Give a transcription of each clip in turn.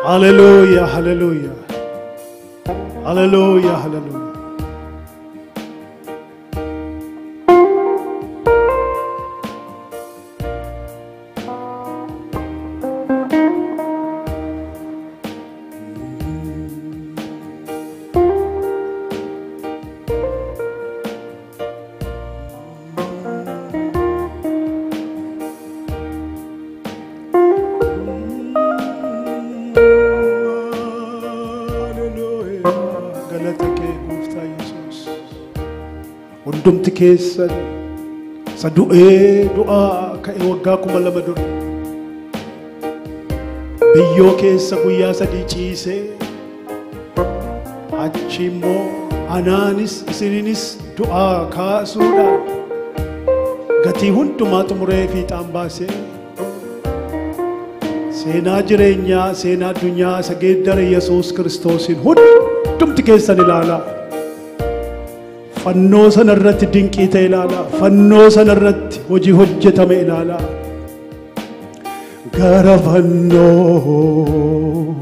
هللويا هللويا هللويا هللويا. Hundumti keessan sadu'ee du'aa ka'e waggaa 2000 dura biyyoo keessa guyyaa 3 ciisee achi immoo anaanis isininis du'aa kaasuudhaan gatii hundumaa xumuree fiixaan baasee seenaa jireenyaa seenaa addunyaa isa geeddare Yesuus Kiristoosin hundumti keessan ilaalaa. Fannoo sanarratti dinqii ta'e ilaalaa. Fannoo sanarratti hojii hojjetame ilaalaa. Gara fannoon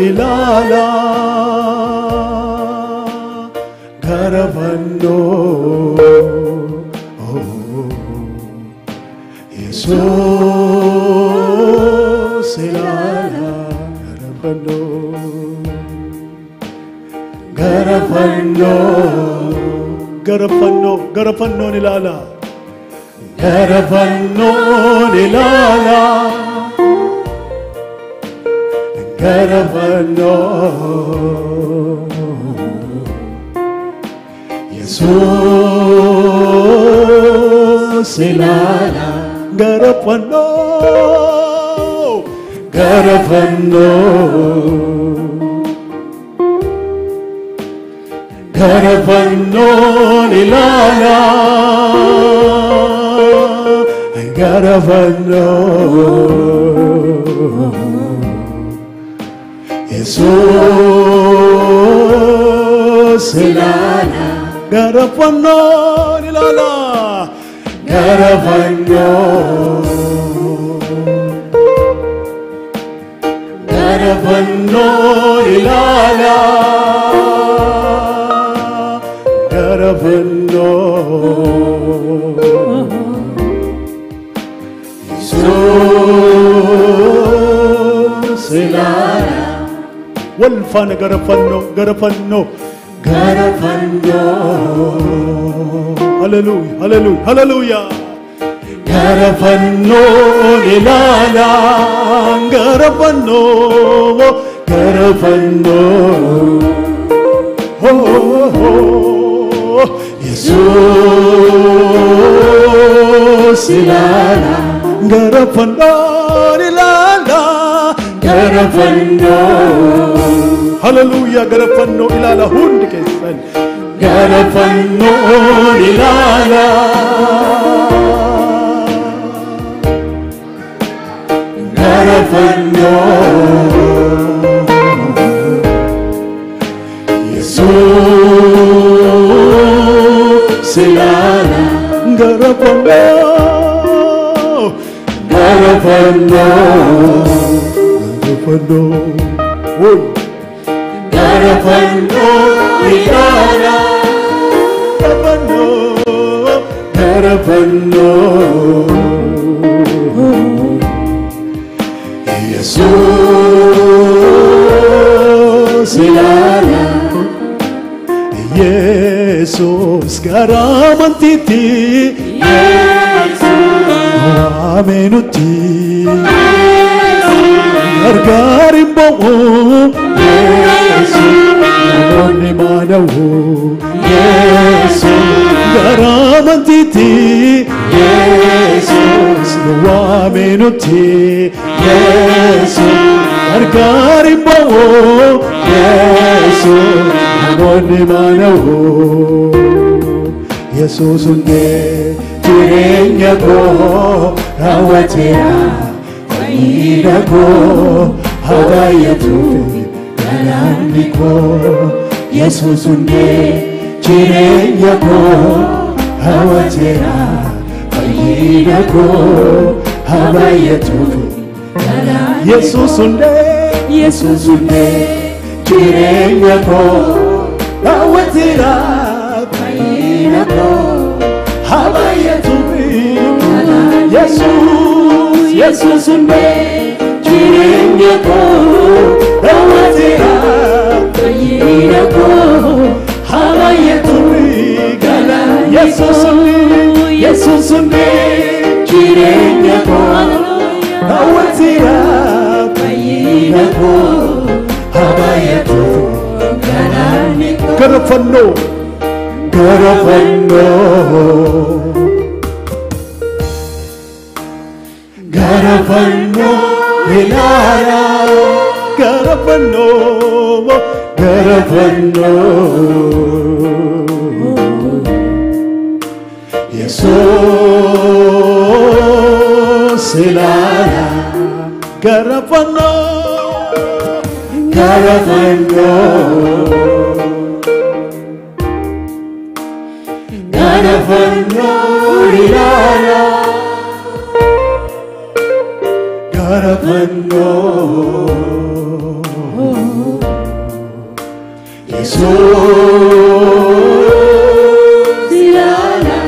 ilaalaa. Gara fannoon Yesuus ilaalaa. Gara fannoon gara fannoon ilaalaa. Gara fannoon ilaalaa. Gara fannoon Yesuus ilaalaa. Gara fannoon gara fannoon ilaalaa. Gara fannoon Yesuus ilaalaa. Gara fannoon ilaalaa. Gara fannoon ilaalaa. Gara fannoon Yesuus ilaalaa. والفان غرفنو هللويا هللويا هللويا. غرفنو إلالا غرفنو يسوع إلالا غرفنو إلالا غرفنو. هللويا غرفنو إلالا هند كيسن غرفنو إلالا غرفنو يسوع إلالا غرفنو غرفنو غرفنو إلالا غرفنو يسوع إلالا. يسوع غرامنتي آمنتي Gargarin bomo Yesu Namoni manawu Yesu Garamantiti Yesu Nuwamenuti Yesu Gargarin bomo Yesu Namoni manawu Yesus unge Tirenya ko Rawatira Idako Hadayatu Galandiko Yesus unge Chirenyako Hawatera Idako habayatufi Yesusunde jirenya ko rawatira bayina ko habayatufi Yesusunde jirenya ko rawatira bayina ko habayatufi Yesusunde jirenya ko rawatira bayina ko habayatufi garafano hilara garafano Jesus hilara garafano hilara garafano Jesus hilara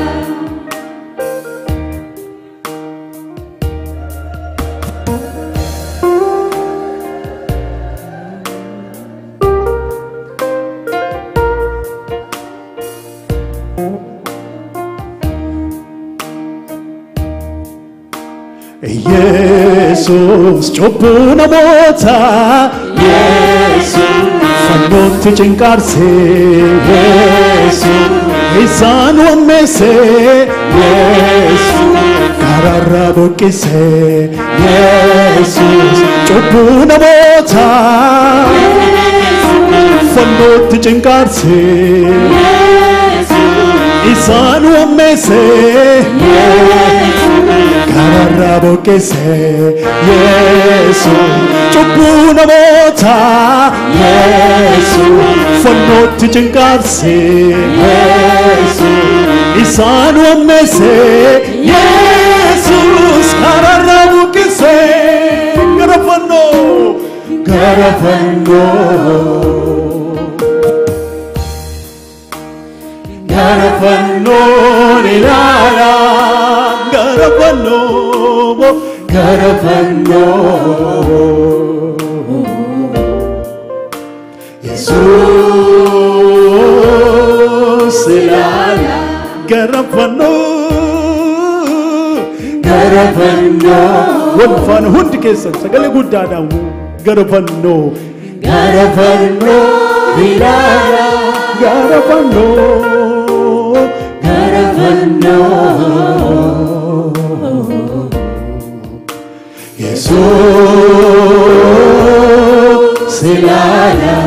Jesus chopuna mota Jesus fanoti chinkarse Jesus isanu mese Jesus kararabo kise Jesus chopuna mota fanoti chinkarse isanu mese kararabo kese Jesus chupuna mota Jesus fanoti chinkarse Jesus isanu mese Jesus kararabo kese garafano nirara garafano Jesus ilala garafano wanfan hundi kesan sagale gudda da garafano ilala garafano Jesus ilala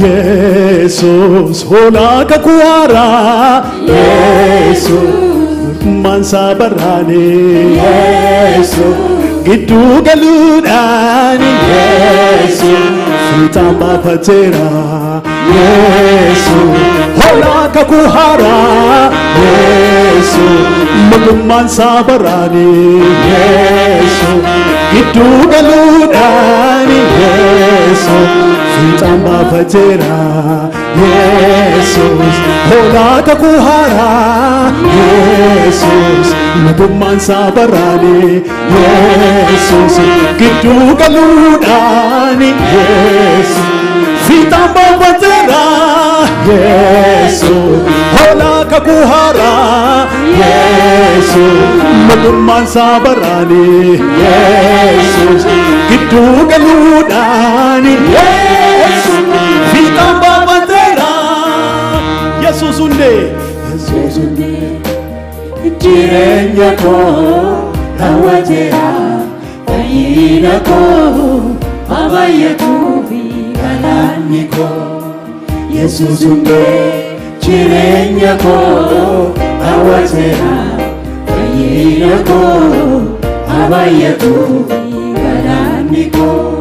Jesus hola kakuara Jesus mansa barane Jesus gitu galudani Jesus fitamba patera Jesus hola kakuara Jesus mansa barane Jesus gitu galudani Jesus fitamba patera Jesus hola kakuhara Jesus lubuman sabarani Jesus gitu galudani Jesus fitamba patera Jesus hola kakuhara Jesus lubuman sabarani Jesus gitu galudani fitamba patera Yesusunde jirenya ko rawatira bayina ko habayatufi kananiko Yesusunde jirenya ko rawatira bayina Fayyinako abayatu galaniko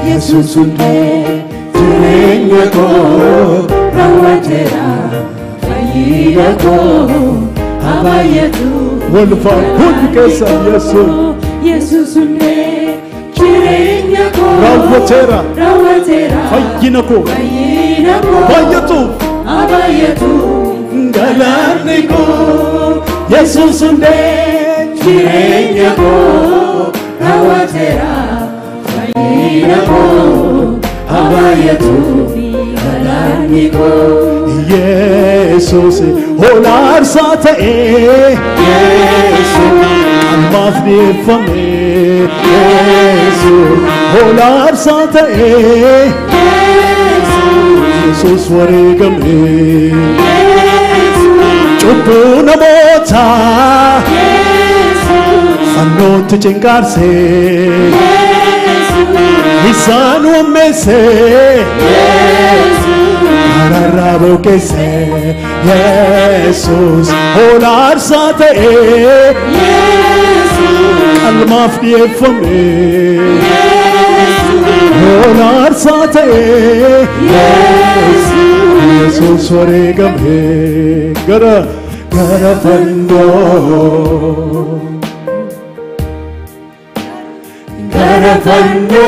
Yesus unde Jirenyako rawatera Fayyinako abayatu Wonderful. Good because of Yesus. Yesus unde Jirenyako rawatera Fayyinako abayatu galaniko Yesus unde Jirenyako rawatera Fayyinako abayatu galaniko Yesus olar satae Yesus almafni fame Yesus olar satae Yesus warigame Chubuna mota Fanno tuchengarse Isanu mese Ararabo que se Yesus olar sate Alma fiefame olar sate Yesus oregame Gara fando Garapano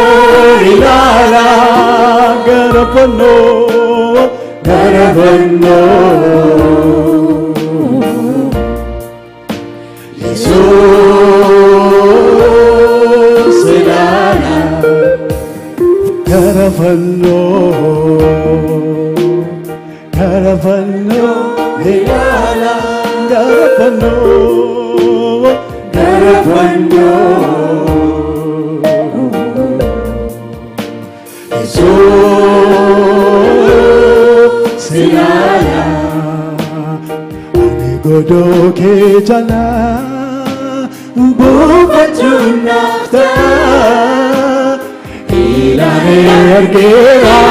ilala Garapano Jesus ilala Garapano ilala Garapano Silala Anigodo ke jala Bubajunafta Ilare argera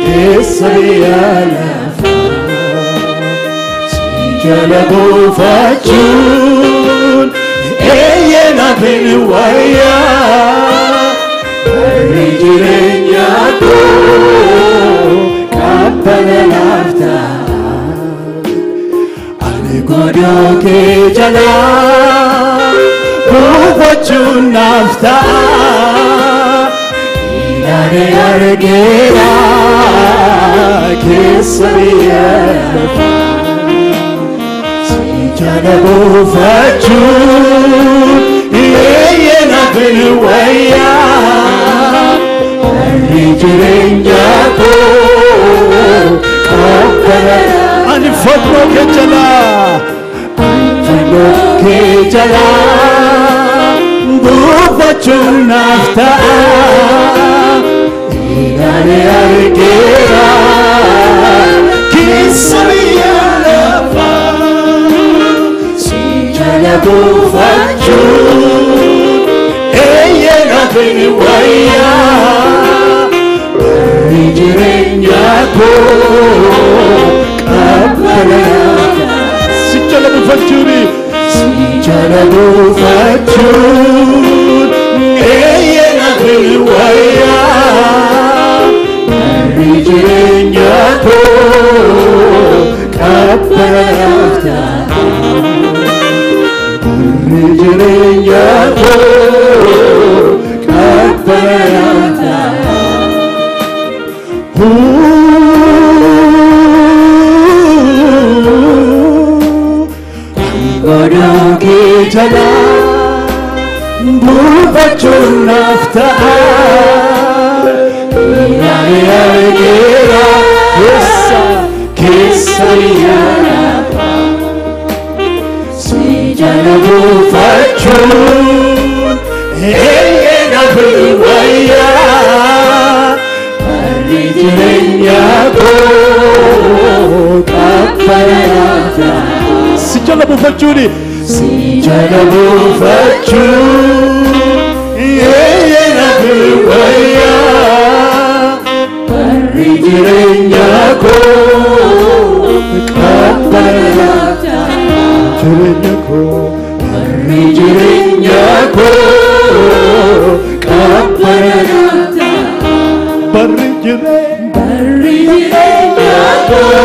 Kesayala Sijala bufajun Eyena benuaya Jirenyako kapana nafta Anigodo ke jala Bubachun nafta Ilare argera Kesariya Sijana bufachun Eyena benuaya Jirenyako kapana Anifadro ke jala Bubachun nafta Ilare argera Kisariya lafa Sijala bufachun Eyena benuaya Jirenyako kapana Sijala bufachuri Sijala bufachun Eyena benuaya Jirenyako kapana Jirenyako kapana Anigodo ke jala Bubachun nafta Ilare argera Kesariya Sijala bufachun Eyena benuaya Jirenyako kapana Sijala bufachuri Sijala bufachun Eyena benuaya Jirenyako kapana jireenya koo barri jireenya koo qabbana naaf ta'a. barri jireenya koo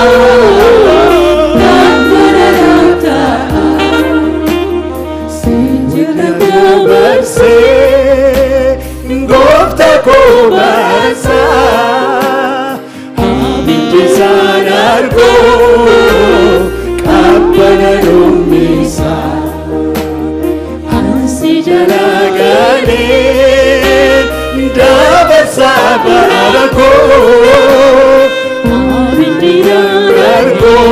qabbana naaf ta'a. Sinjira dabarsee goofta koo baasa. Abiddi isaan arguu qabbana duumessa. Ansi jala galee dabarsa bara koo. Abiddi isaan arguu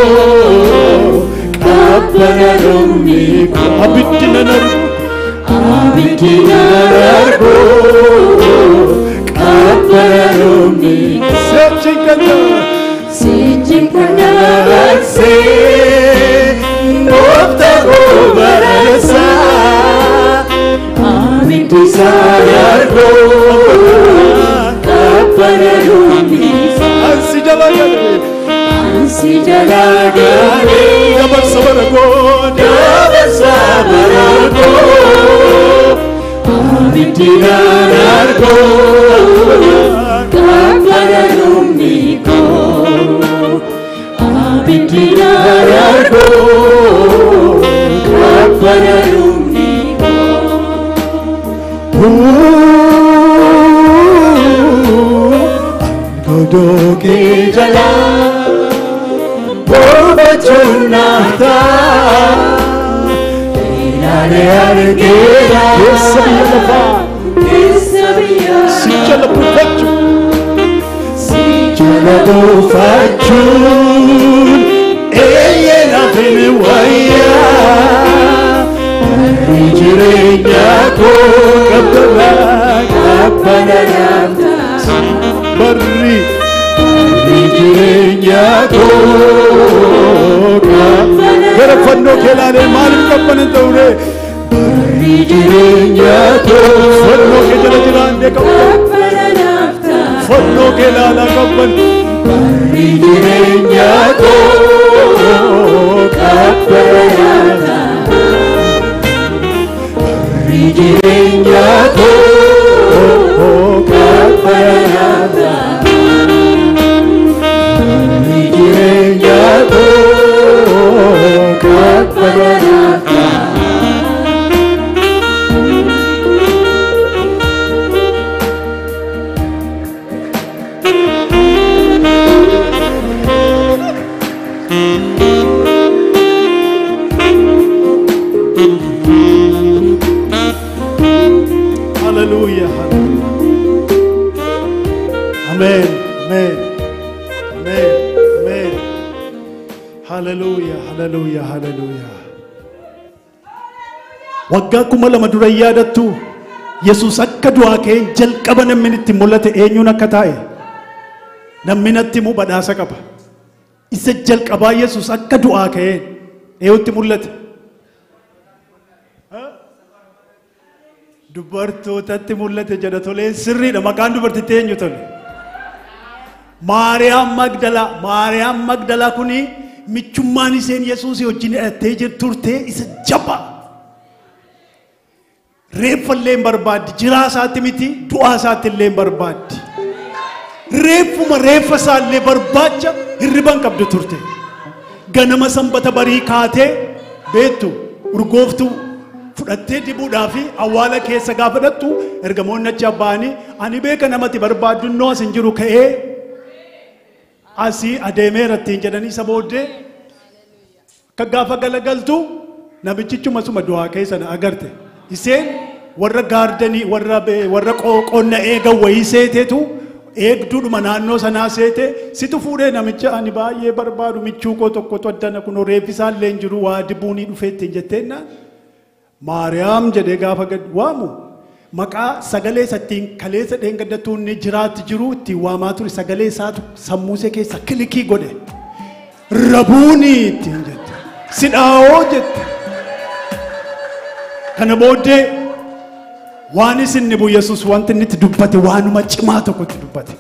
qabbana duumessa. abiddi nan argu Abiddi isaan arguu qabbana duumessa. seechi kana Sichikanabarsee goofta koo baasa. Abiddi isaan arguu qabbana duumessa. ansi jala galee Ansi jala galee dabarsa bara koo dabarsa bara koo. Abiddi isaan arguu qabbana duumessa. Abiddi isaan arguu qabbana duumessa. godoo kee Jala bobachuun naaf ta'a. Ilaalee argeera keessa biyya lafaa keessa biyya si jala buufachuun si jala buufachuun eeyyee naaf hin wayyaa. Barri jireenya koo qabbana naaf ta'a. barri Jireenya koo gara fannoo kee ilaalee maaliif qabbana ta'ure barri jireenya koo fannoo kee jala jiraannee qabban qabbana naaf ta'a. fannoo kee ilaalaa qabban Barri jireenya koo qabbana naaf ta'a. Barri jireenya koo qabbana naaf ta'a. Jireenya koo qabbana naaf ta'a. hallelujah amen amen amen amen hallelujah hallelujah hallelujah waggaa 2000 dura yaadattu Yesuus akka du'aa ka'ee jalqaba namni itti mul'ate eenyuun akka taa'e namni natti mu badhaasa qaba isa jalqabaa Yesuus akka du'aa ka'ee eenyutti mul'ate dubartootatti mul'ate jedha tolee sirriidha maqaan dubartittii eenyu tole Maariyaam Magdalaa kuni michummaan isheen Yesuus wajjin hidhattee turte isa jabaa reeffallee hin barbaaddi jiraa isaatti miti du'aa isaatti illee hin barbaaddi reeffa isaallee barbaacha hirriban qabdu turte ganama sanbata barii kaatee beektu urgooftuu fudhattee dibuudhaa fi awwaala keessa gaafa dhattu ergamoonni achi abbaanii ani beeka namatti barbaaddu innoo as hin jiru ka'ee asii adeemeera ittiin jedhanii isa booddee akka gaafa galagaltu namichichuma suma du'aa keessa na agarte iseen warra gaardanii warra qonna eegan wayii seeteetu eegduudhuma naannoo sanaa seete situ fuudhee namicha ani baay'ee barbaadu michuu koo tokkotu addana kunoo reeffisaallee hin jiru waa dibuunii dhufee ittiin jetteennaan Maariyaam jedhee gaafa gad waamu maqaa sagalee sattiin kaleessa dheengaddattuu inni jiraatti jiru ittiin waamaa ture sagalee isaatu sammuu ishee keessa kilikii godhe rabuunii ittiin jette sidhaawoo jette kana booddee waan isin nibu Yesuus wanti inni itti dubbate waanuma cimaa tokko itti dubbate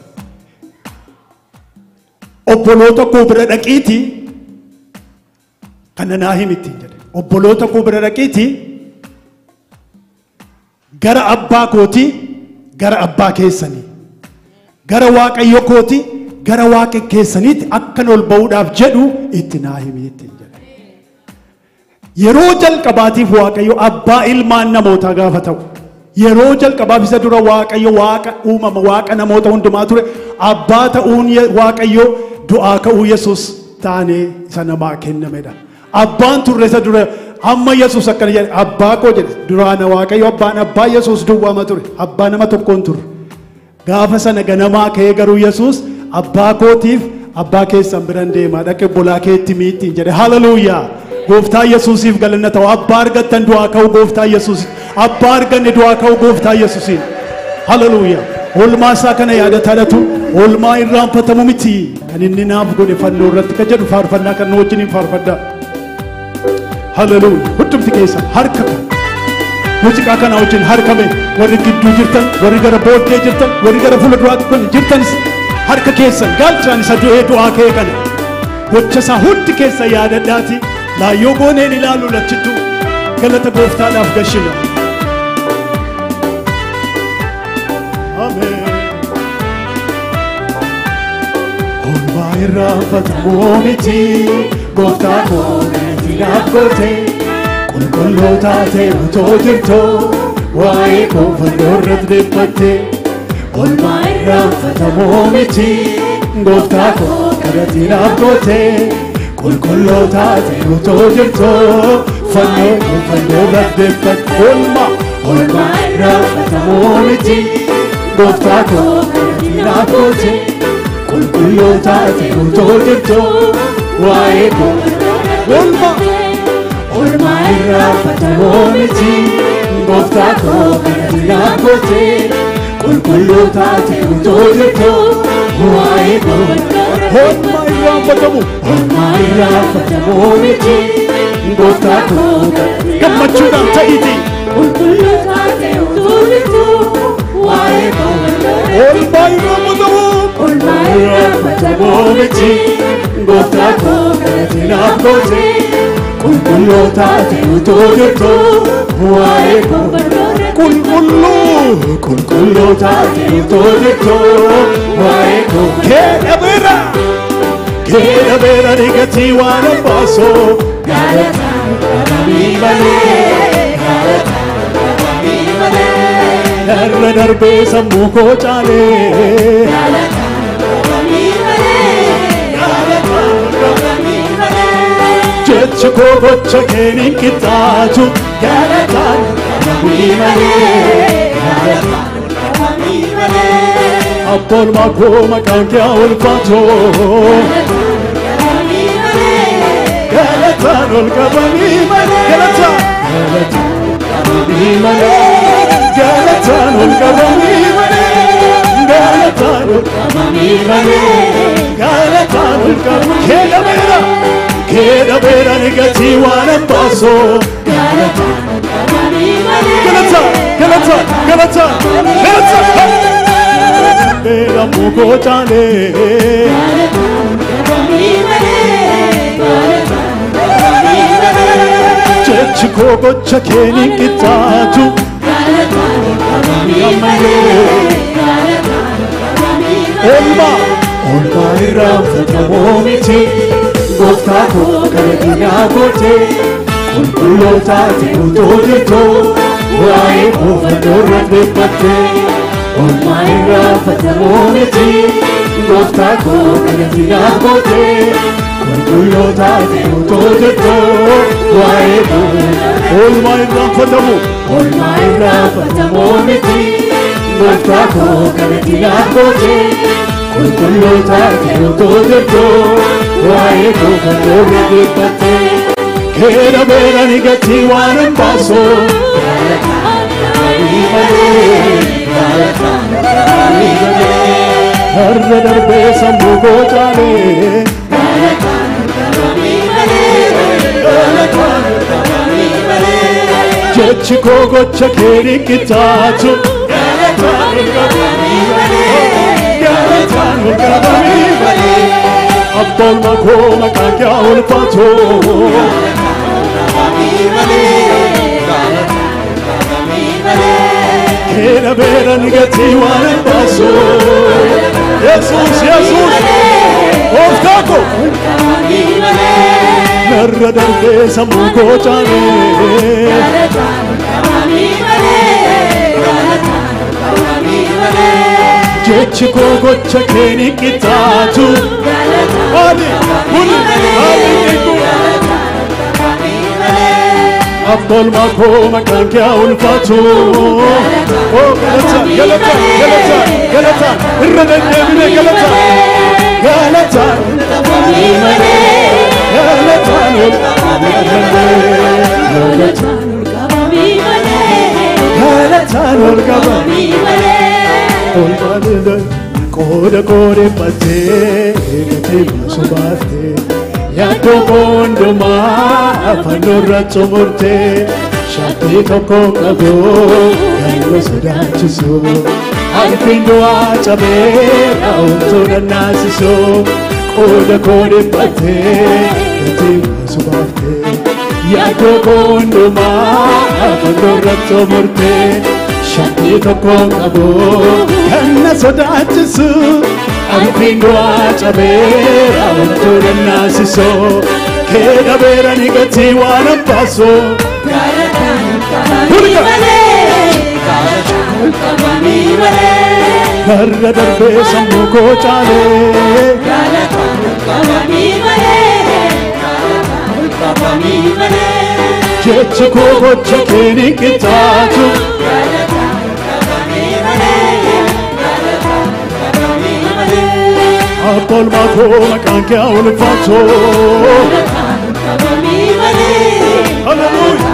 obboloota koo bira dhaqiitii kana naa himi ittiin jedhe obboloota koo bira dhaqiitii gara abbaa kooti gara abbaa keessanii gara waaqayyo kooti gara waaqa keessaniitti akkan ol ba'uudhaaf jedhu itti naa himi ittiin jedha. Yeroo jalqabaatiif waaqayyo abbaa ilmaan namootaa gaafa ta'u yeroo jalqabaaf isa dura waaqayyo waaqa uumama waaqa namoota hundumaa ture abbaa ta'uun waaqayyo du'aa ka'uu Yesuus taanee isa namaa kennamedha. Abbaan turre isa dura amma Yesuus akkana jedhe abbaa koo jedhe duraana waaqayyo abbaan abbaa Yesuus duwwaama ture abbaa nama tokkoon ture. Gaafa sana ganamaa ka'ee garuu Yesuus abbaa kootiif abbaa keessan biran deemaa dhaqe bolaa keetti miittiin jedhe haleluuyaa. Gooftaa Yesuusiif galanna ta'u abbaa argattan du'aa ka'u gooftaa Yesuus abbaa arganne du'aa ka'u gooftaa Yesuusiin haleluuyaa. Oolmaa isaa kana yaadataadhatu oolmaa irraanfatamu miti kan inni naaf godhe fannoo irratti kan jedhu faarfannaa kan nu wajjiniin faarfaddaa. Haleluuyaa. Hundumti keessa harka kan muuziqaa kana wajjin harkame warri gidduu jirtan warri gara booddee jirtan warri gara fuulduraatti jirtanis harka keessan galchaan isa du'ee du'aa ka'e kana gocha isaa hundi keessa yaadadhaati laayyoo gooneen ilaalu lachittu galata gooftaadhaaf gashina. Ameen. Oolmaa irraanfatamoo miti gooftaa koonatti naaf goote qulqullootaa ta'e utoo jirtoo waa'ee koo fannoo irratti dhiphatte. Oolmaa irraanfatamoo miti gooftaa koonatti naaf goote qulqullootaa ta'e utoo jirtoo fannoo irratti dhiphatte. Oolmaa irraanfatamoo miti gooftaa koonatti naaf goote qulqullootaa ta'e utoo jirtoo waa'ee koo oolmaa irraanfatamoo miti gooftaa koonatti naaf goote qulqullootaa ta'e utoo jirtoo waa'ee koo oolmaa irraanfatamoo miti gooftaa koonatti gammachuudhaan ta'iitii qulqullootaa ta'e utoo jirtoo waa'ee koo oolmaa irraanfatamoo miti gooftaa koonatti naaf goote qulqullootaa ta'e utoo jirtoo waa'ee koo qulqullootaa ta'e utoo jirtoo waa'ee koo keedha beera ni gatii waan abbaasoo galataan qabamii malee darbe darbee sammuu koo caalee galataan qabamii malee jechi koo gocha keeniin qixxaatu galataan qabamii malee abboolmaa koo maqaan kee ulfaatoo galataan ol qabamii malee galataan ol qabamii malee galataan ol qabamii malee galataan ol qabamii keedha beera ni gatii waan abbaasoo galataan ol qabamii malee galataan beera mukoo caalee galataan ol qabamii malee jechi koo gocha keeniin qixxaatu oolmaa irraanfatamoo miti gooftaa koonatti naaf goote qulqullootaa ta'e utoo jirtoo waa'ee koo fannoo irratti dhiphatte. Oolmaa irraanfatamoo miti gooftaa koonatti naaf goote qulqullootaa ta'e utoo jirtoo waa'ee koo oolmaa irraanfatamoo miti gooftaa koonatti naaf goote qulqullootaa ta'e utoo jirtoo waa'ee koo fannoo irratti dhiphatte. Keedha beera ni gatii waan abbaasoo galataan qabamii malee har'a darbee sammuu koo caalee galataan qabamii malee jechi koo gocha keeniin qixxaatu galataan qabamii malee abboolmaa koo maqaan kee ulfaatoo Kena bera nigati wana baso Jesus Jesus Oftako Narra darbe samuko chane Jechiko gocha keni kitatu Ali Uli Ali Niku Abdul Mako makan kya ulfatu Oh galatan galatan galatan galatan irrana nebine galatan galatan galatan galatan ulfatu koda kore pate gati masubate Yato kondo ma apanora tomorte Shati toko kabo Yango sadachiso Alpindo achabe Aunto na nasiso Koda kode pate Yati masubate Yato kondo ma apanora tomorte Shati toko kabo Yango sadachiso Alpindo achabe Aunto na nasiso Keda bera nigati wana paso Narra darbe samuko chale Jechiko gocha keni kitatu Apol mako makan kya ulfato Hallelujah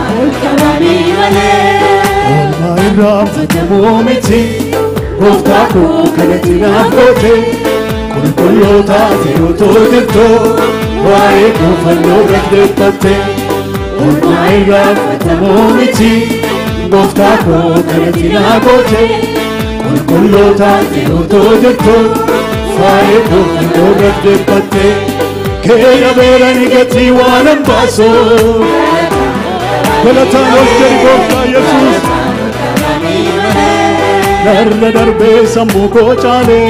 All my love the momenti Oftako kanati nafote Kulkulota tiyoto dirto Wae kufallo rakde pate All my love the momenti Oftako kanati nafote Kulkulota tiyoto dirto Wae kufallo rakde pate Kera bera nigati wana baso Galatan olcay gofta Jesus Narra darbe samuko chale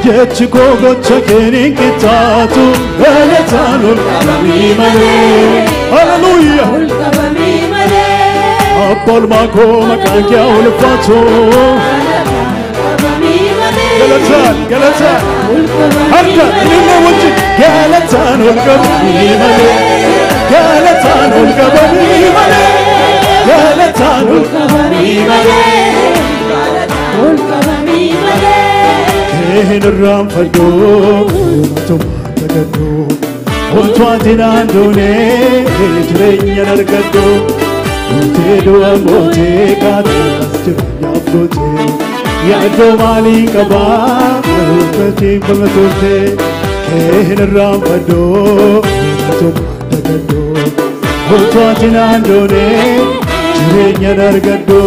Jechiko gocha keni kitatu Galatan olcay Hallelujah Apol mako makan kya ulfato Galatan, Galatan Harka, nina wajhi Galatan ulkabani male Galatan ulkabani male Galatan ulkabani male Kehen ram fado Matum tagado Ontwatin andone Jirenya nargado Ontedo amote Kadelas jirenya abdote Yado mali kaba Kati pangatote Kehen ram fado Matum tagado Ontwatin andone Jirenya nargado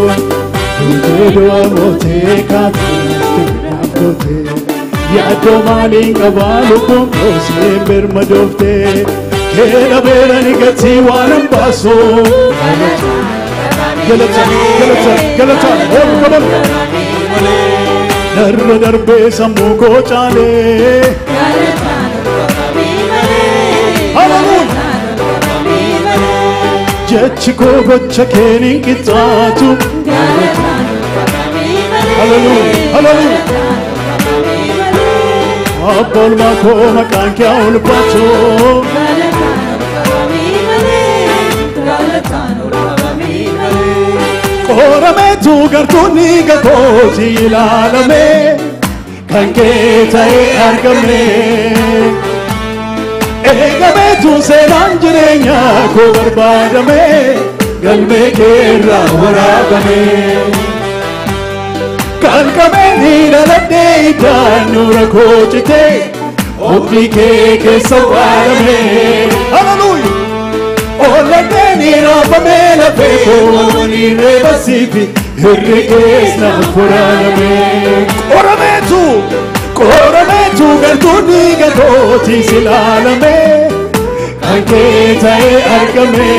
Ontedo amote Kadelas jirenya abdote Yado mali kaba Lukum osem bermadofte Kena bera nigati wanam baso Galatan, Galatan, Galatan, oh come on Narra darbe samuko chale Hallelujah Jechiko gocha keni kitatu Hallelujah, Hallelujah Apol mako makan kya ulpacho Korame tu gartuni gatoti ilalame Kanke tae argame Egame tu senan jirenya ko barbadame Galme kerra warabame Kalkame niralade itanura kochite Okli ke sawarame Hallelujah Oladeni rabame la feko Wani rebasifi Hirrikes na furaname Korame tu gartuni gatoti silalame anke tae argame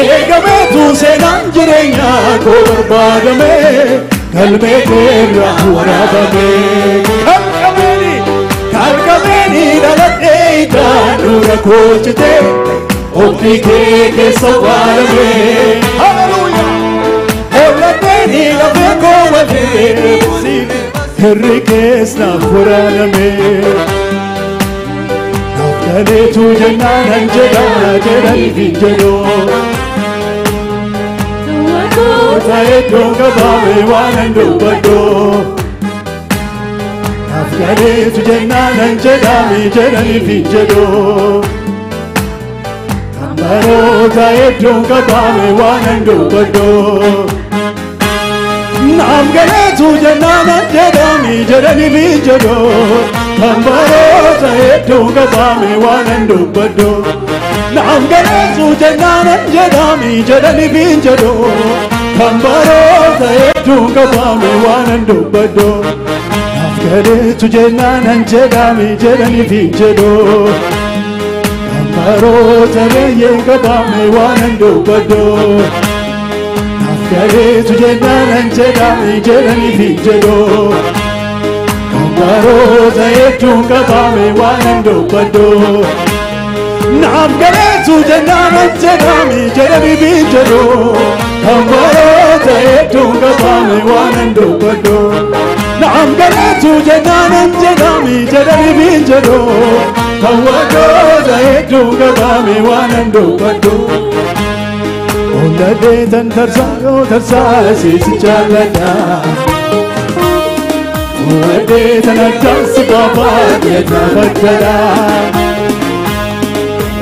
egame tu senan jirenya ko barbadame kalme terra warabame kalkameni dalate idura kochte opni ke sawalame hallelujah olateni lave ko wale herkes na furaname nafkale tu jannan anjada jadan vinjado tae donga bawe wanando bado nafkale tu jannan anjada jadan vinjado amaro tae donga bawe wanando bado namgale tu jannan anjada jadan vinjado amaro tae donga bawe wanando bado namgale tu jannan anjada jadan vinjado Kambaro tae dunga bame wanando bado nafkale tujhe nanan jedami jedani vinjado Kambaro tae yenga bame wanando bado nafkale tujhe nanan jedami jedani vinjado Kambaro tae dunga bame wanando bado nafkale tujhe nanan jedami jedani vinjado Kambaro tae dunga bame wanando bado Naam galatu jananan janami jadani vinjado Kambaro tae dunga bame wanando bado Onda de tan tarsa sisi chalada Onda de tan atas baba yata bajada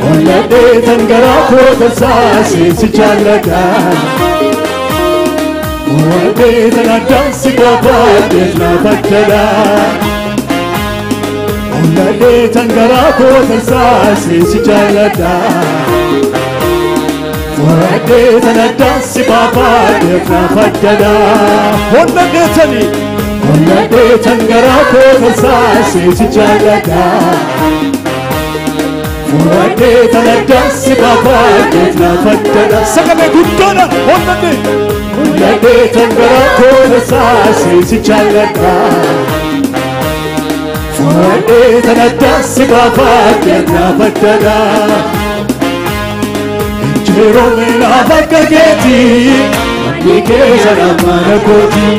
Onda de tan garako tarsa sisi chalada وبيتنا دانسي باباتنا بكلا ولا بيتنا قراكو تنساسي سجالتا وبيتنا دانسي باباتنا بكلا ولا بيتنا قراكو تنساسي سجالتا وبيتنا دانسي باباتنا بكلا سكبي قدونا ولا بيتنقرا كل ساسي سجالتا فوالبيتنا الدس باباتنا بدلا انجيرو من عفاك جيتي مانيكي زنما نكوتي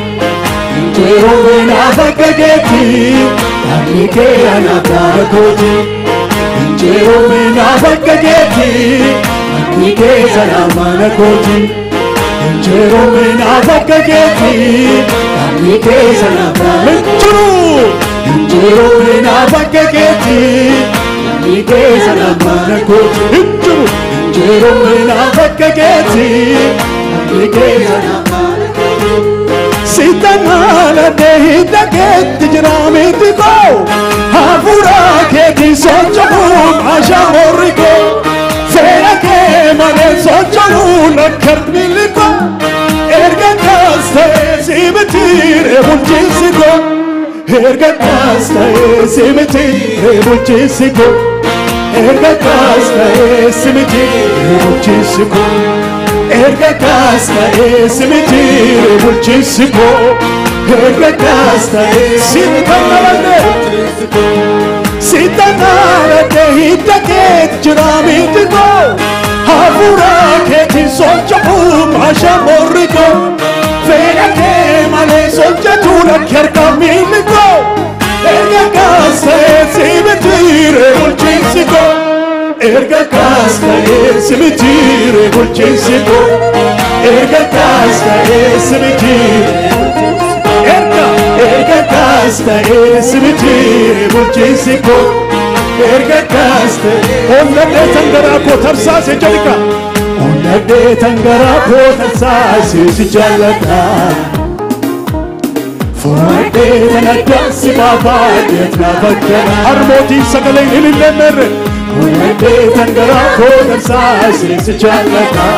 انجيرو من عفاك جيتي مانيكي أنا نكوتي انجيرو من عفاك جيتي مانيكي زنما نكوتي Jero mena vakageti, kami kesana menjuru. Jero mena vakageti, kami kesana manakoji. Jero mena vakageti, kami kesana manakoji. Sitanana dehi daket jirami tiko, hafura keti sochamu asha moriko. Fera ke mane sochamu nakkar miliko. Erga kasta simetire bulchisigo Erga kasta simetire bulchisigo Erga kasta simetire bulchisigo Erga kasta simetire bulchisigo Erga kasta simetire bulchisigo Sitanara hita ke jurami tiko Hafura ke tisochamu asha moriko Fera ke mane sochatu kerka miliko Erga kasta simetire bulchisigo Erga kasta simetire bulchisigo Erga kasta simetire Erga kasta simetire bulchisigo Erga kasta Onda de tangara ko tarsa se jalika Onda de tangara ko tarsa se jalika Fuade na dansi baba de na bakana Armoti sagale ilille merre Onda de tangara ko tarsa se jalika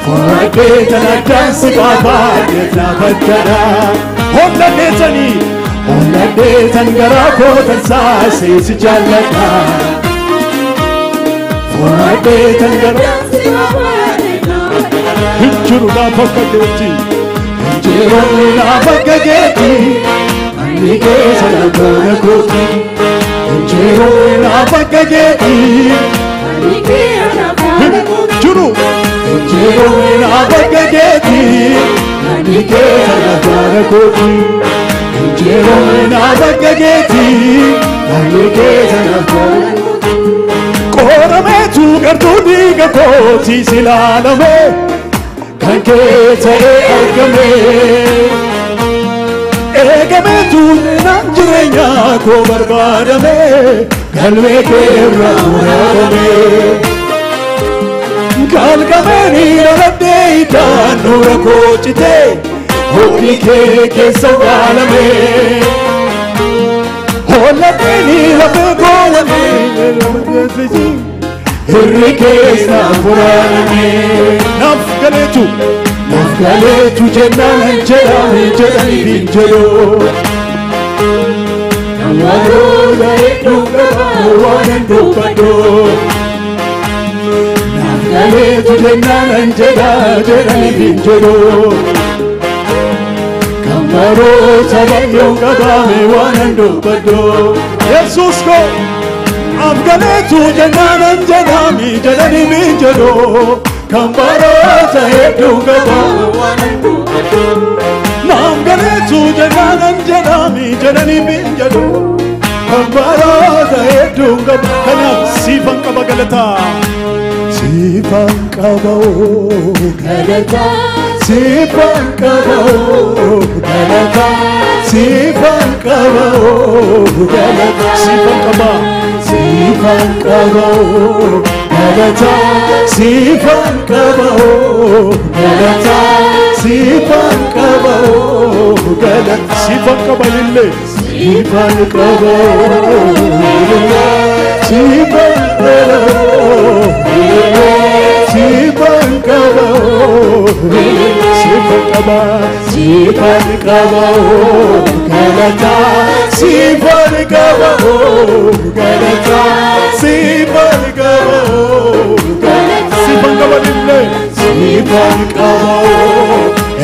Fuade na dansi baba de na bakana Holla deetan garaa kootan saasee jaalladha. Holla deetan garaa hinjiru lafa kageeti. Hinjiru lafa kageeti. Ani keessa lafa kooti. Hinjiru lafa kageeti. Ani keessa lafa kooti. Hinjiru lafa kageeti. Ani keessa lafa kooti. Hinjiru lafa kageeti. Ani keessa lafa kooti. Qorameetu gartuu dhiiga kooti silaalame. Kan keessa argame. Eegameetu naan jireenya koo barbaadame. Galmee keerra muraadame. Galgameeni dhaladhee idaan nuura koo citee. Hojii kee keessa waalame. Hollateeni lafee koo walii lafa hirri keessa furaaname. Naaf galeetu jennaan jedhanii hin jedhoo. Namoota hedduu qabaa waan hin dubbadhoo. Naaf galeetu jennaan jedhanii hin jedhoo. Kamarota baay'oo qabaame waan hin dubbadhoo. Yesuus koo afgaleetu jennaan jedhanii hin jedhoo. Kamarota hedduu qabaame waan hin dubbadhoo. Naamgaleetu jennaan jedhanii hin jedhoo. Kamarota hedduu qabaame. Kanaaf siifan qaba galataa. Siifan qaba galataa. Siifan qaba galataa. Siifan qaba galataa. Siifan qaba. Siifan qaba galataa. Siifan qaba galataa. Siifan qaba galataa. Siifan qaba lillee. Siifan qaba lillee. Siifan qaba lillee. Siifan qaba lillee. Siifan qaba. Siifan qaba galataa. Siifan qaba galataa. Siifan qaba galataa. Siifan qaba lillee. Siifan qaba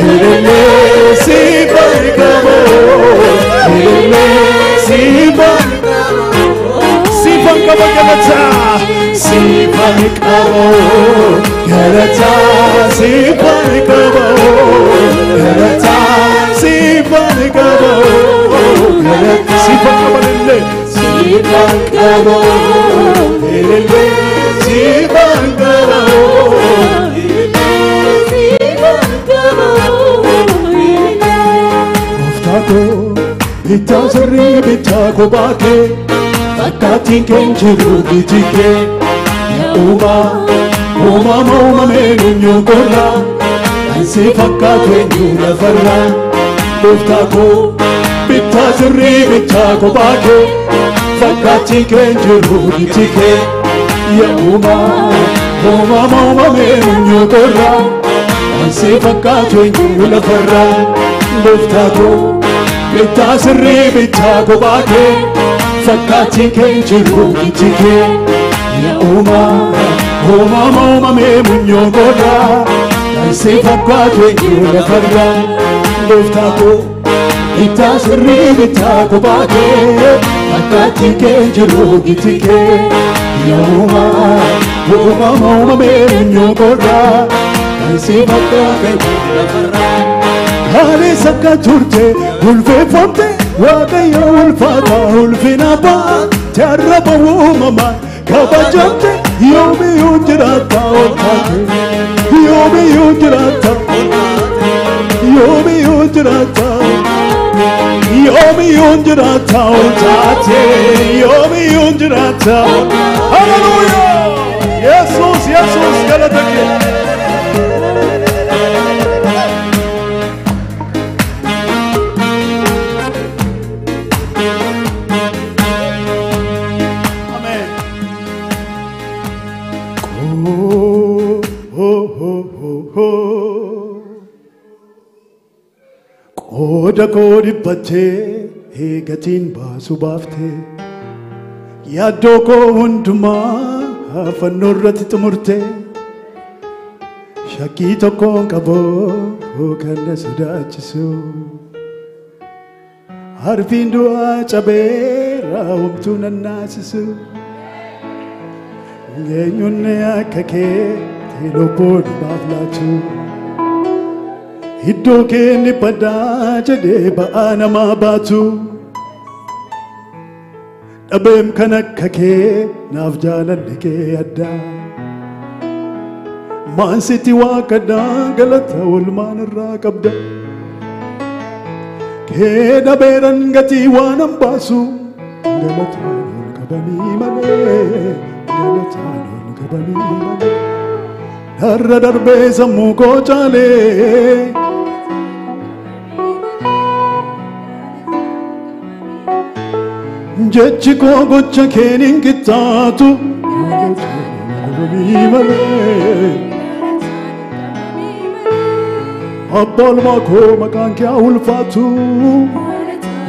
lillee. Siifan qaba lillee. Siifan qaba galataa. Siifan qaba galataa. Siifan qaba galataa. Siifan qaba galataa. Siifan qaba lillee. Siifan qaba lillee. Siifan qaba bitaa sirrii bitaa kophaa kee fakkaatiin keen jiru biti kee uumama uumamee nunyoo qorraa ansi fakkaatu eenyu lafarraa gooftaa koo bitaa sirrii bitaa kophaa kee fakkaatiin keen jiru biti kee uumama uumamee nunyoo qorraa ansi fakkaatu eenyu lafarraa gooftaa koo bitaa sirrii bitaa kophaa kee fakkaatiin keen jiru biti kee uumama uumamee nunyoo qorraa ansi fakkaatu eenyu lafarraa gooftaa koo bitaa sirrii bitaa kophaa kee fakkaatiin keen jiru biti kee uumama uumamee nunyoo qorraa ansi fakkaatu eenyu lafarraa. Haali sakka turte ulfeeffamte waaqayyo ulfaata ulfina baate arraba uumamaan kabajamte yoomiyyuu jiraata olkaate yoomiyyuu jiraata yoomiyyuu jiraata yoomiyyuu jiraata olkaate yoomiyyuu jiraata. Hallelujah! Yesuus galata kee. Goda kodi batte gatiin baasu baafte yaaddoo koo hundumaa fannoorratti xumurte shakkii tokkoon qaboo kan na sodaachisu harfiin du'aa cabee raawwamtuu nan naasisu eenyuun akka kee lubbuu namaaf laatu iddoo keenni baddaa jedhee ba'aa namaa baatu dhabeem kan akka kee naaf jaalalli kee addaa maansiti waaqadhaa galata olmaan irraa qabda kee dhabeeran gatii waan hambaasu galataan ol qabanii malee galataan ol qabanii malee har'a darbee sammuu koo caalee jechi koo gocha keeniin qixxaatu malee abbaa olmaa koo maqaan kee haa ulfaatu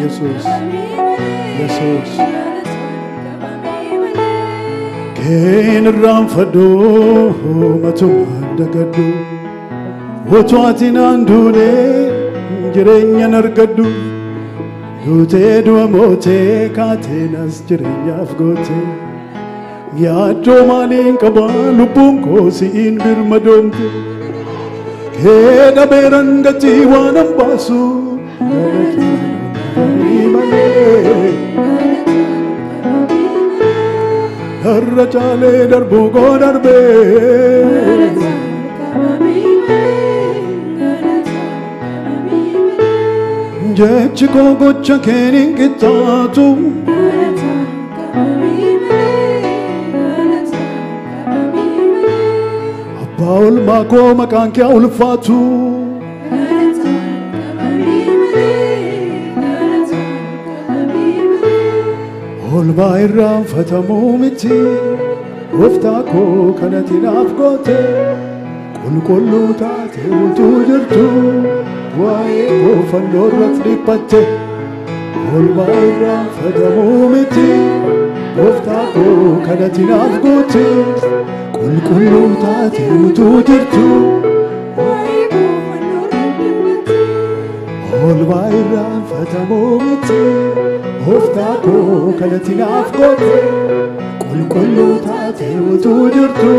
Yesuus Yesuus keen irraanfadhu matumaan dagadhu otoo ati naan duune jireenyan argadhu duutee du'a mootee kaateenas jireenyaaf goote yaaddoo maaliin qaba lubbuun koo si'iin birmadoomte kee dhabeeran gatii waan hambaasu galataan malee har'a caalee darbuu koo darbee jechi koo gocha keeniin qixxaatu abbaa olmaa koo maqaan kee haa ulfaatu olmaa irraanfatamuu miti gooftaa koo kanatti naaf goote qulqulluu taate utuu jirtu waa'ee koo fannoo irratti dhiphatte olmaa irraanfatamuu miti gooftaa koo kanatti naaf goote qulqulluu taate utuu jirtu waa'ee koo fannoo irratti dhiphatte olmaa irraanfatamuu miti gooftaa koo kanatti naaf goote qulqulluu taate utuu jirtu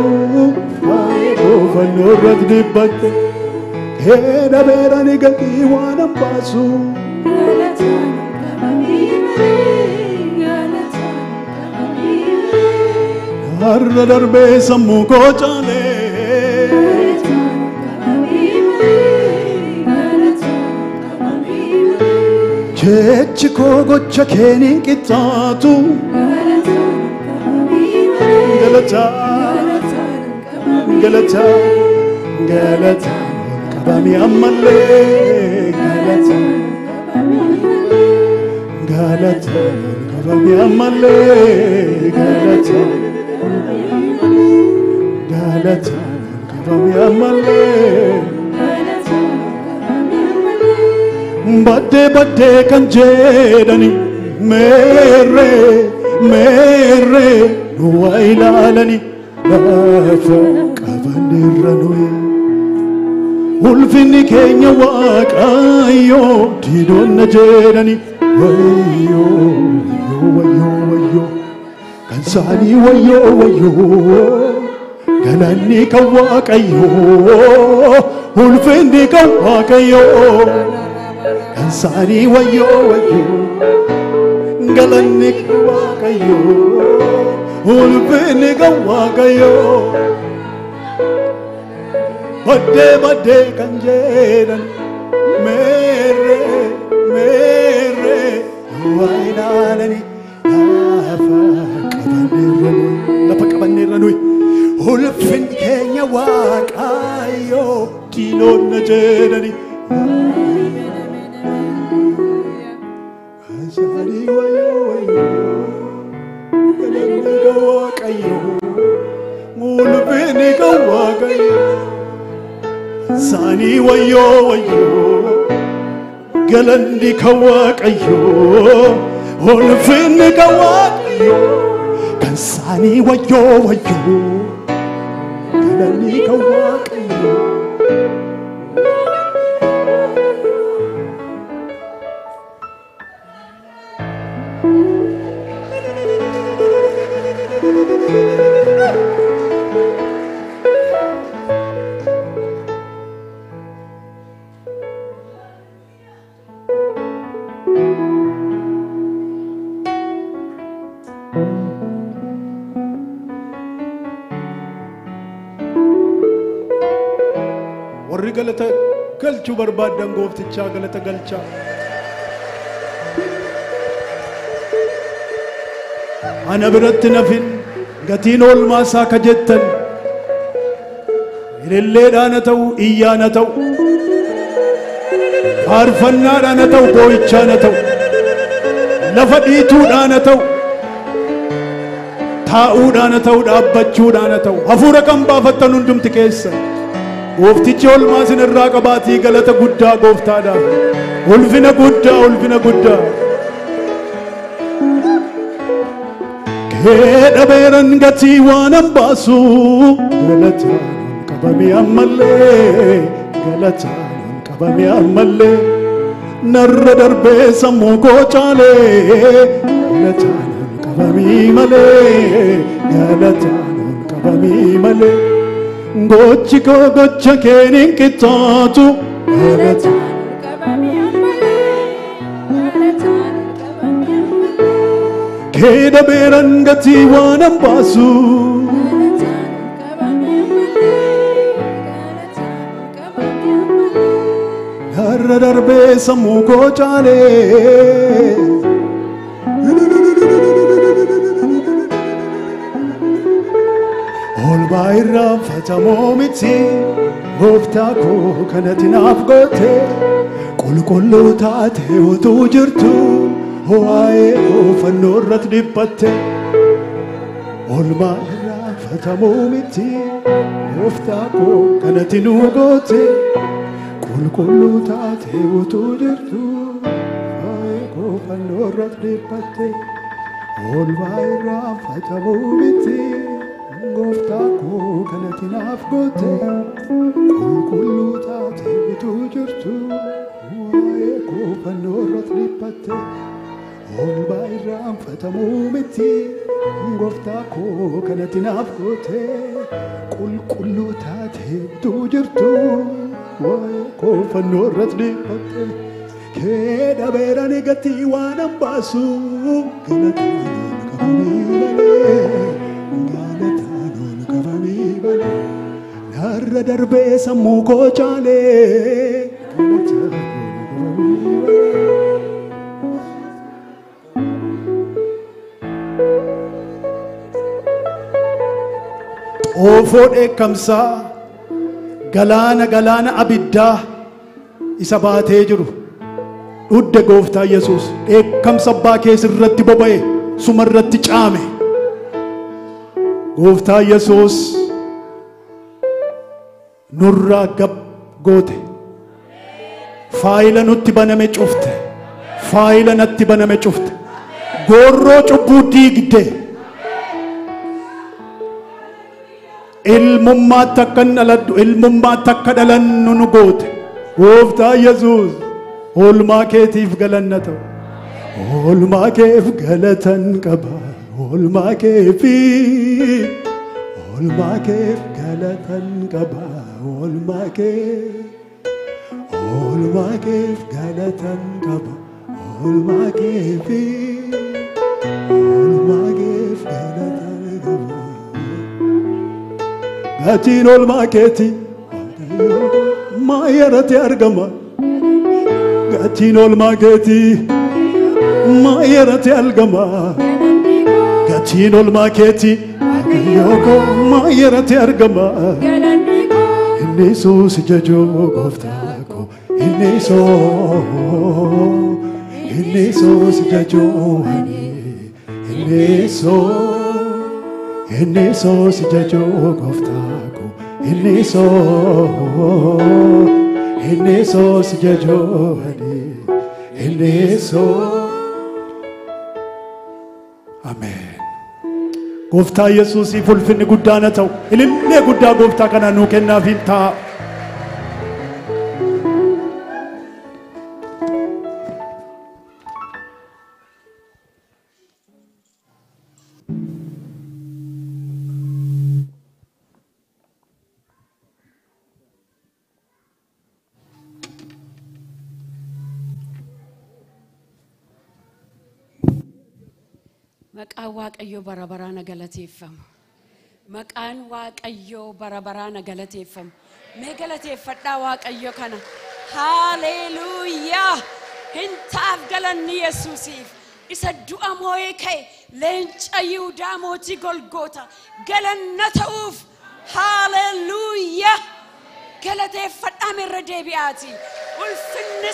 waa'ee koo fannoo irratti dhiphatte kee dhabeerani gatii waan hambaasu galataan qabanii malee har'a darbee sammuu koo caalee galataan qabanii malee jechi koo gocha keeniin qixxaatu galataan qabamii ammallee galataan qabamii ammallee galataan qabamii ammallee baddee kan jedhani meerree nuwa ilaalani lafa qabanneerra nuyi ulfinni keenya waaqayyoo diinonna jedhani wayyoo kan isaanii wayyoo galanni kan waaqayyoo ulfinni kan waaqayyoo kan isaanii wayyoo galanni kan waaqayyoo ulfinni kan waaqayyoo baddee kan jedhan meerree waa ilaalani lafa qabanneerra nuyi ulfinni keenya waaqayyoo diinonna jedhani isaanii wayyoo galanni kan waaqayyoo ulfinni kan waaqayyoo isaanii wayyoo galanni kan waaqayyoo ulfinni kan waaqayyoo kan isaanii wayyoo wayyoo galanni kan waaqayyoo. warri galata galchuu barbaadan gooftichaa galata galchaa. ana biratti nafin gatiin oolmaa isaa ka jettan ililleedhaan haa ta'u iyyaan haa ta'u faarfannaadhaan haa ta'u boo'ichaan haa ta'u lafa dhiituudhaan haa ta'u taa'uudhaan haa ta'u dhaabbachuudhaan haa ta'u hafuura kan baafattan hundumti keessan gooftichi oolmaa isin irraa qabaatii galata guddaa gooftaadhaaf ulfina guddaa dhabeeran gatii waan hambaasu galataan qabame ammallee galataan qabame ammallee narra darbee sammuu koo caalee galataan qabame malee galataan qabame malee gochi koo gocha keeniin qixxaatu galataan Keda beran gati wanam basu Darra darbe samu ko chale Ol bairra fatamo miti Gofta ko kanatin afgote Kulkullu taate utu jirtu Hoae ofanno irratti dhiphatte Oolmaa irraa fatamuu miti Gooftaa koo kanatti nu goote Qulqulluu taate utuu jirtu Hoae ofanno irratti dhiphatte Oolmaa irraa fatamuu miti Gooftaa koo kanatti naaf goote Qulqulluu taate utuu jirtu Hoae ofanno irratti dhiphatte Olbaa irraan fatamuu miti gooftaa koo kanatti naaf goote qulqulluu taate jirtu waa'ee koo fannoo irratti dhiphatte kee dhabeeraan gatii waan hambaasu galataan qabamee malee narra darbee sammuu koo caalee galataan qabamee malee. Ofoodhe kamsa galaana abiddaa isa baatee jiru dhudde gooftaa Yesuus kamsa abbaa keessa irratti boba'e suma irratti caame gooftaa Yesuus nurraa gab goote faayila nutti baname cufte faayila natti baname cufte goorroo cubbuu diigde ilmummaa takkan dhaladhu ilmummaa takka dhalannu nu goote gooftaa Yesuus oolmaa keetiif galanna ta'u oolmaa keef galatan qaba oolmaa keef galatan qaba oolmaa keef galatan qaba oolmaa keef galatan qaba Gatiin oolmaa keeti maayyaratti argama Gatiin oolmaa keeti maayyaratti argama Gatiin oolmaa keeti yooko maayyaratti argama Inni Yesuus jajoo gooftaa koo Inni Yesuus jajoo Inni Yesuus jajoo gooftaa Inni Yesuus jajoo Inniso. Amen. Gooftaa Yesuusiif ulfinni guddaan haa ta'u. Ilillee guddaa gooftaa kana nuu kennaafii ta'a. Maqaan Waaqayyoo bara baraan galateeffamu. Maqaan Waaqayyoo bara baraan galateeffamu. Mee galateeffadhaa Waaqayyo kana. Haleluuyaa! Hintaaf galanni Yesuusiif. Isa du'a moo'ee ka'e leenca Yihuudaa mootii Golgoota galanna ta'uuf. Haleluuyaa! Galateeffadhaa mirra deebi'aati. Ulfinni